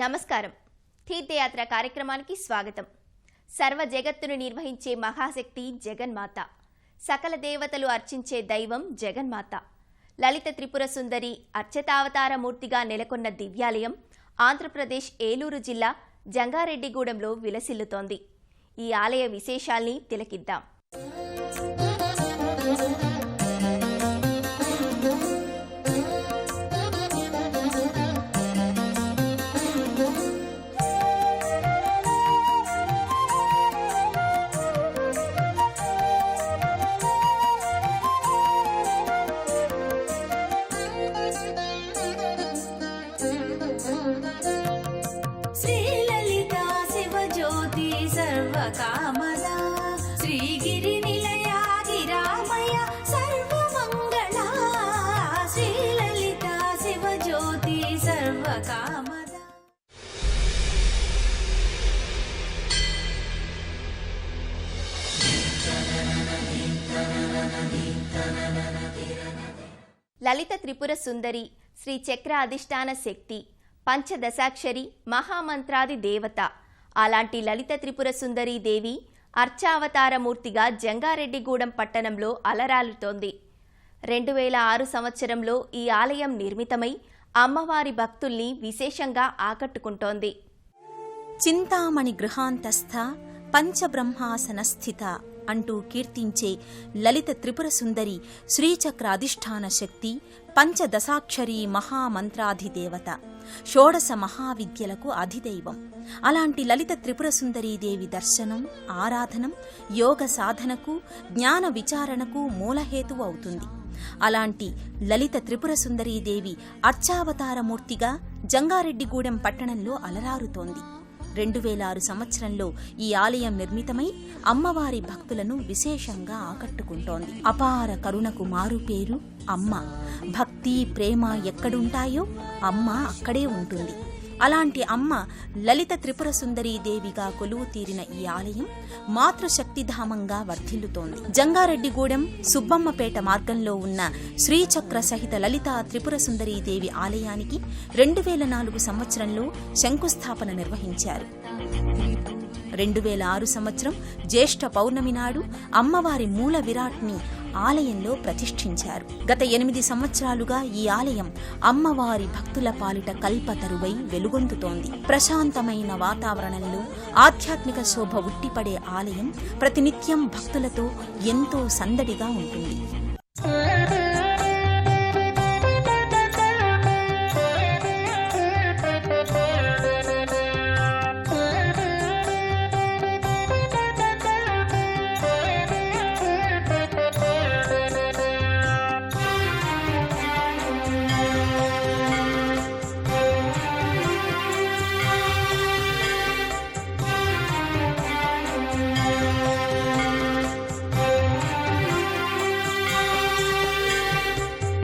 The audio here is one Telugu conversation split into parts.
నమస్కారం. తీర్థయాత్ర కార్యక్రమానికి స్వాగతం. సర్వ జగత్తును నిర్వహించే మహాశక్తి జగన్మాత. సకల దేవతలు అర్చించే దైవం జగన్మాత. లలిత త్రిపుర సుందరి అర్చతావతార మూర్తిగా నెలకొన్న దివ్యాలయం ఆంధ్రప్రదేశ్ ఏలూరు జిల్లా జంగారెడ్డిగూడెంలో విలసిల్లుతోంది. ఈ ఆలయ విశేషాల్ని తిలకిద్దాం. లలిత త్రిపుర సుందరి శ్రీ చక్ర అధిష్టాన శక్తి, పంచదశాక్షరి, మహామంత్రాది దేవత. అలాంటి లలిత త్రిపుర సుందరీ దేవి అర్చావతారమూర్తిగా జంగారెడ్డిగూడెం పట్టణంలో అలరాలుతోంది. 2006 సంవత్సరంలో ఈ ఆలయం నిర్మితమై అమ్మవారి భక్తుల్ని విశేషంగా ఆకట్టుకుంటోంది. చింతామణి గృహాంతస్థ పంచబ్రహ్మాసన స్థిత అంటూ కీర్తించే లలిత త్రిపుర సుందరి శ్రీచక్ర అధిష్టాన శక్తి, పంచదశాక్షరి మహామంత్రాధిదేవత, షోడశ మహావిద్యలకు అధిదైవం. అలాంటి లలిత త్రిపుర సుందరీదేవి దర్శనం, ఆరాధనం యోగ సాధనకు, జ్ఞాన విచారణకు మూలహేతువు అవుతుంది. అలాంటి లలిత త్రిపుర సుందరీదేవి అర్చావతారమూర్తిగా జంగారెడ్డిగూడెం పట్టణంలో అలరారుతోంది. 2006 సంవత్సరంలో ఈ ఆలయం నిర్మితమై అమ్మవారి భక్తులను విశేషంగా ఆకట్టుకుంటోంది. అపార కరుణకు మారుపేరు అమ్మ. భక్తి, ప్రేమ ఎక్కడుంటాయో అమ్మ అక్కడే ఉంటుంది. అలాంటి అమ్మ లలిత త్రిపుర సుందరీ దేవిగా కొలువు తీరిన ఈ ఆలయం మాతృశక్తిధామంగా వర్ధిల్లుతోంది. జంగారెడ్డిగూడెం సుబ్బమ్మపేట మార్గంలో ఉన్న శ్రీచక్ర సహిత లలిత త్రిపుర సుందరీ దేవి ఆలయానికి 2004 సంవత్సరంలో శంకుస్థాపన నిర్వహించారు. 2006 సంవత్సరం జ్యేష్ఠ పౌర్ణమి నాడు అమ్మవారి మూల విరాట్ని ఆలయంలో ప్రతిష్ఠించారు. గత 8 సంవత్సరాలుగా ఈ ఆలయం అమ్మవారి భక్తుల పాలిట కల్పతరువై వెలుగొందుతోంది. ప్రశాంతమైన వాతావరణంలో ఆధ్యాత్మిక శోభ ఉట్టిపడే ఆలయం ప్రతినిత్యం భక్తులతో ఎంతో సందడిగా ఉంటుంది.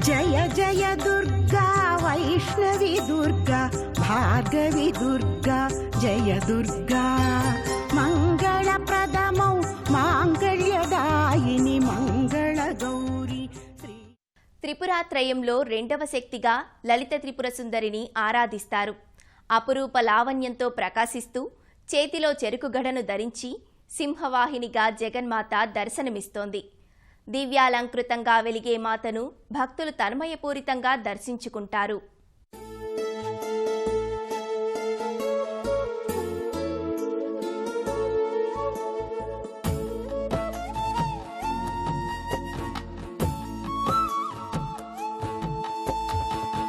జయ జయ దుర్గా వైష్ణవి దుర్గా భార్గవి దుర్గా జయ దుర్గా మంగళప్రదమౌ మాంగళ్యదాయిని మంగళ గౌరీ. త్రిపురాత్రయంలో 2వ శక్తిగా లలిత త్రిపుర సుందరిని ఆరాధిస్తారు. అపురూప లావణ్యంతో ప్రకాశిస్తూ చేతిలో చెరుకుగడను ధరించి సింహవాహినిగా జగన్మాత దర్శనమిస్తోంది. దివ్యాలంకృతంగా వెలిగే మాతను భక్తులు తన్మయపూరితంగా దర్శించుకుంటారు.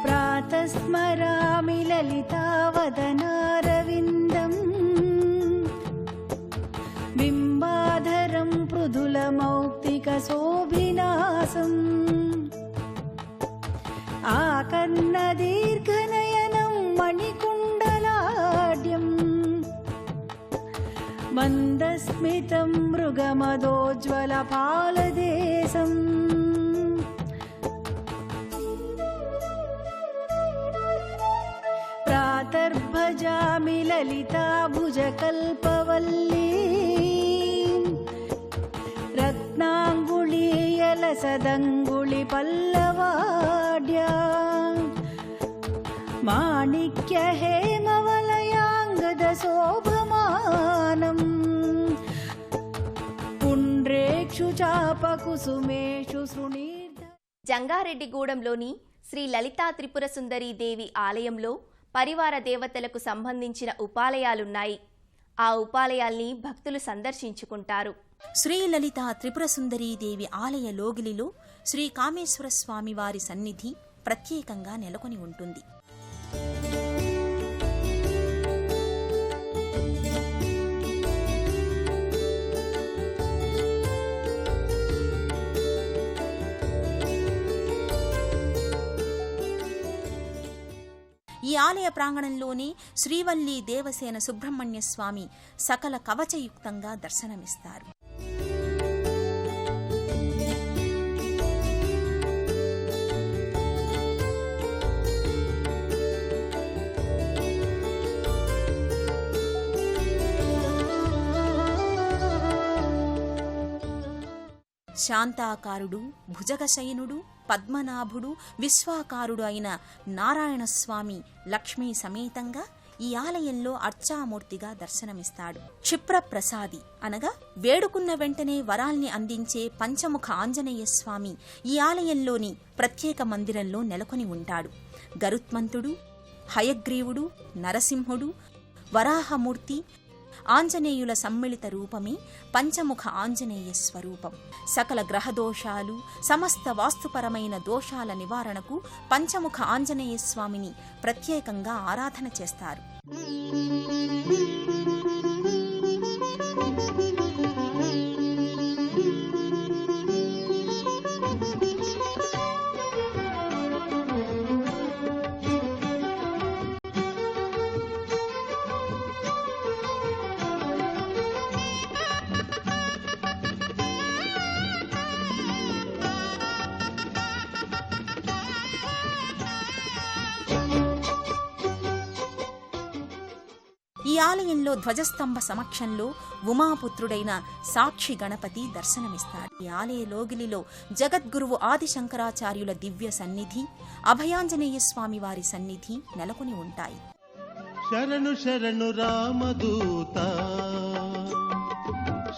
ప్రాతస్మరామి లలితావదనారవిందం బింబాధరం మృదులమౌక్తిక శోభినాసం ఆకర్ణ దీర్ఘనయనం మణికుండలాడ్యం మందస్మితం మృగమదోజ్వల పాలదేశం ప్రాతర్భజామి లలితా భుజకల్పవల్లీ రత్నాంగుళీయలసదంగుళి పల్లవాడ్యా మాణిక్య హేమవలయ శోభమానం పుండ్రేక్షు చాపకుసుమేషు శృణీర్ధ. జంగారెడ్డిగూడెంలోని శ్రీ లలితా త్రిపుర సుందరీ దేవి ఆలయంలో పరివార దేవతలకు సంబంధించిన ఉపాలయాలున్నాయి. ఆ ఉపాలయాల్ని భక్తులు సందర్శించుకుంటారు. శ్రీ లలితా త్రిపుర సుందరీ దేవి ఆలయ లోగిలిలో శ్రీ కామేశ్వర స్వామి వారి సన్నిధి ప్రత్యేకంగా నెలకొని ఉంటుంది. ఈ ఆలయ ప్రాంగణంలోనే శ్రీవల్లి దేవసేన సుబ్రహ్మణ్య స్వామి సకల కవచయుక్తంగా దర్శనమిస్తారు. శాంతాకారుడు, భుజగశయనుడు, పద్మనాభుడు, విశ్వాకారుడు అయిన నారాయణస్వామి లక్ష్మీ సమేతంగా ఈ ఆలయంలో అర్చామూర్తిగా దర్శనమిస్తాడు. క్షిప్రప్రసాది అనగా వేడుకున్న వెంటనే వరాల్ని అందించే పంచముఖ ఆంజనేయ స్వామి ఈ ఆలయంలోని ప్రత్యేక మందిరంలో నెలకొని ఉంటాడు. గరుత్మంతుడు, హయగ్రీవుడు, నరసింహుడు, వరాహమూర్తి, ఆంజనేయుల సమ్మిళిత రూపమే పంచముఖ ఆంజనేయ స్వరూపం. సకల గ్రహదోషాలు, సమస్త వాస్తుపరమైన దోషాల నివారణకు పంచముఖ ఆంజనేయ స్వామిని ప్రత్యేకంగా ఆరాధన చేస్తారు. ఈ ఆలయంలో ధ్వజస్తంభ సమక్షంలో ఉమాపుత్రుడైన సాక్షి గణపతి దర్శనమిస్తాడు. ఈ ఆలయ లోగిలిలో జగద్గురువు ఆదిశంకరాచార్యుల దివ్య సన్నిధి, అభయాంజనేయ స్వామి వారి సన్నిధి నెలకొని ఉంటాయి. శరణు శరణు రామదూత,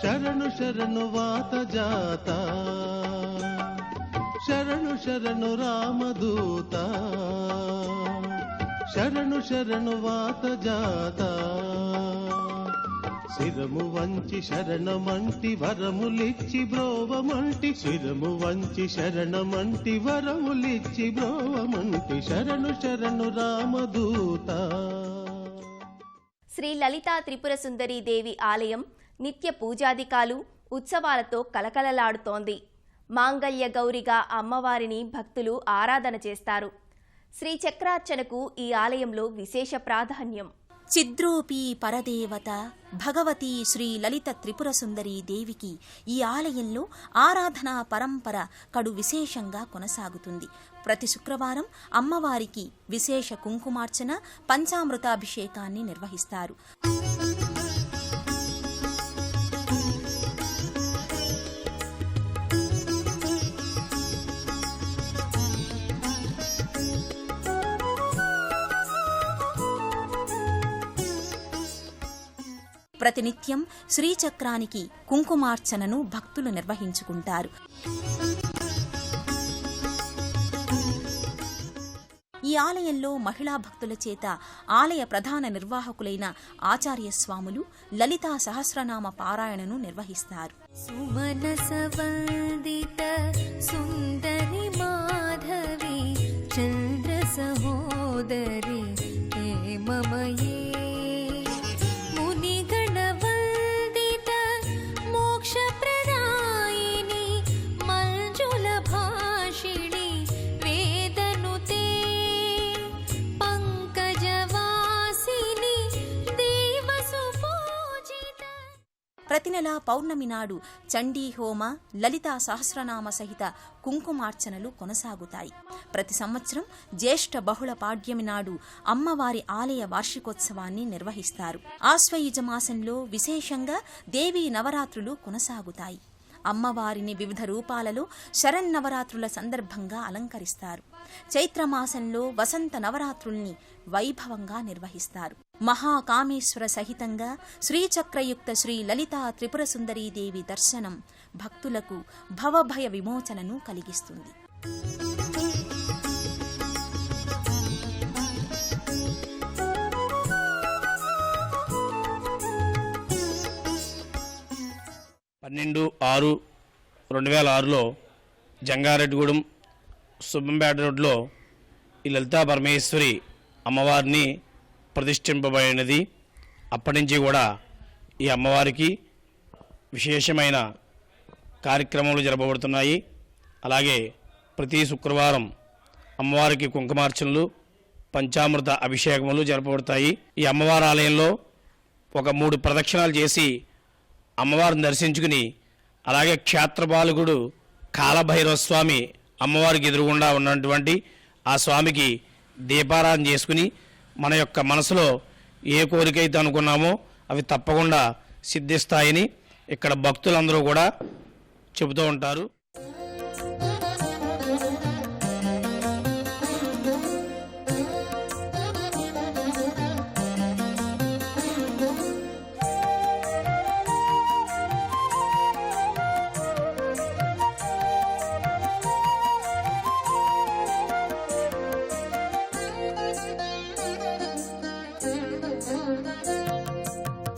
శరణు శరణు వాత జాత, శరణు శరణు రామదూత, శరణు శరణు వాత జాత. శిరము వంచి శరణమంటి వరములిచ్చి బ్రోవమంటి, శిరము వంచి శరణమంటి వరములిచ్చి బ్రోవమంటి, శరణు శరణు రామదూత. శ్రీ లలితా త్రిపుర సుందరీ దేవి ఆలయం నిత్య పూజాదికాలు, ఉత్సవాలతో కలకలలాడుతోంది. మాంగళ్య గౌరిగా అమ్మవారిని భక్తులు ఆరాధన చేస్తారు. శ్రీచక్రార్చనకు ఈ ఆలయంలో విశేష ప్రాధాన్యం. చిద్రూపీ పరదేవత భగవతి శ్రీ లలిత త్రిపుర సుందరీ దేవికి ఈ ఆలయంలో ఆరాధనా పరంపర కడు విశేషంగా కొనసాగుతుంది. ప్రతి శుక్రవారం అమ్మవారికి విశేష కుంకుమార్చన, పంచామృతాభిషేకాన్ని నిర్వహిస్తారు. ప్రతినిత్యం శ్రీచక్రానికి కుంకుమార్చనను భక్తులు నిర్వహించుకుంటారు. ఈ ఆలయంలో మహిళా భక్తుల చేత ఆలయ ప్రధాన నిర్వాహకులైన ఆచార్య స్వాములు లలితా సహస్రనామ పారాయణను నిర్వహిస్తారు. సుమనసవందిత సుందరి మాధవి చంద్ర సహోదరి హేమమయీ ప్రతి నెల పౌర్ణమి నాడు చండీ హోమ, లలితా సహస్రనామ సహిత కుంకుమార్చనలు కొనసాగుతాయి. ప్రతి సంవత్సరం జ్యేష్ఠ బహుళ పాడ్యమి నాడు అమ్మవారి ఆలయ వార్షికోత్సవాన్ని నిర్వహిస్తారు. ఆశ్వయుజ మాసంలో విశేషంగా దేవీ నవరాత్రులు కొనసాగుతాయి. అమ్మవారిని వివిధ రూపాలలో శరన్నవరాత్రుల సందర్భంగా అలంకరిస్తారు. చైత్రమాసంలో వసంత నవరాత్రుల్ని వైభవంగా నిర్వహిస్తారు. మహాకామేశ్వర సహితంగా శ్రీచక్రయుక్త శ్రీ లలితా త్రిపుర సుందరీదేవి దర్శనం భక్తులకు భవభయ విమోచనను కలిగిస్తుంది. పన్నెండు 6/2006లో జంగారెడ్డిగూడెం సుబ్బంపేట రోడ్లో ఈ లలితా పరమేశ్వరి అమ్మవారిని ప్రతిష్ఠింపబడినది. అప్పటి నుంచి కూడా ఈ అమ్మవారికి విశేషమైన కార్యక్రమాలు జరపబడుతున్నాయి. అలాగే ప్రతి శుక్రవారం అమ్మవారికి కుంకుమార్చనలు, పంచామృత అభిషేకములు జరపబడతాయి. ఈ అమ్మవారి ఆలయంలో ఒక 3 ప్రదక్షిణాలు చేసి అమ్మవారిని దర్శించుకుని, అలాగే క్షేత్రపాలకుడు కాలభైరవ స్వామి అమ్మవారికి ఎదురుగుండా ఉన్నటువంటి ఆ స్వామికి దీపారాధన చేసుకుని మన యొక్క మనసులో ఏ కోరికైతే అనుకున్నామో అవి తప్పకుండా సిద్ధిస్తాయని ఇక్కడ భక్తులందరూ కూడా చెబుతూ ఉంటారు.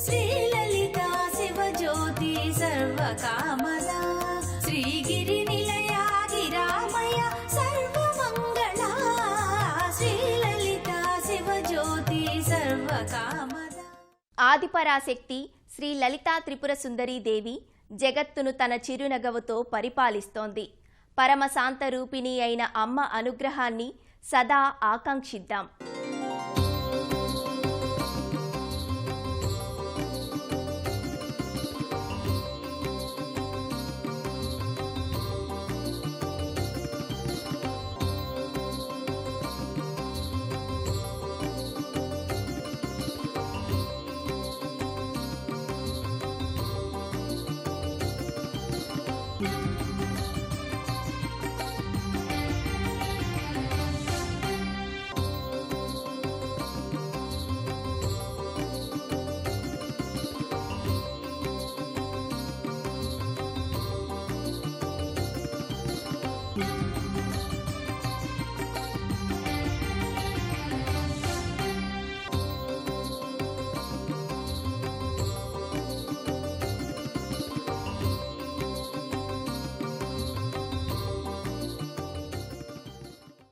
శ్రీలలితా శివజ్యోతి సర్వకామదా శ్రీగిరి నిలయా గిరామయ సర్వమంగళా శ్రీలలితా శివజ్యోతి సర్వకామదా. ఆదిపరాశక్తి శ్రీ లలితా త్రిపుర సుందరీదేవి జగత్తును తన చిరునగవుతో పరిపాలిస్తోంది. పరమశాంత రూపిణి అయిన అమ్మ అనుగ్రహాన్ని సదా ఆకాంక్షిద్దాం.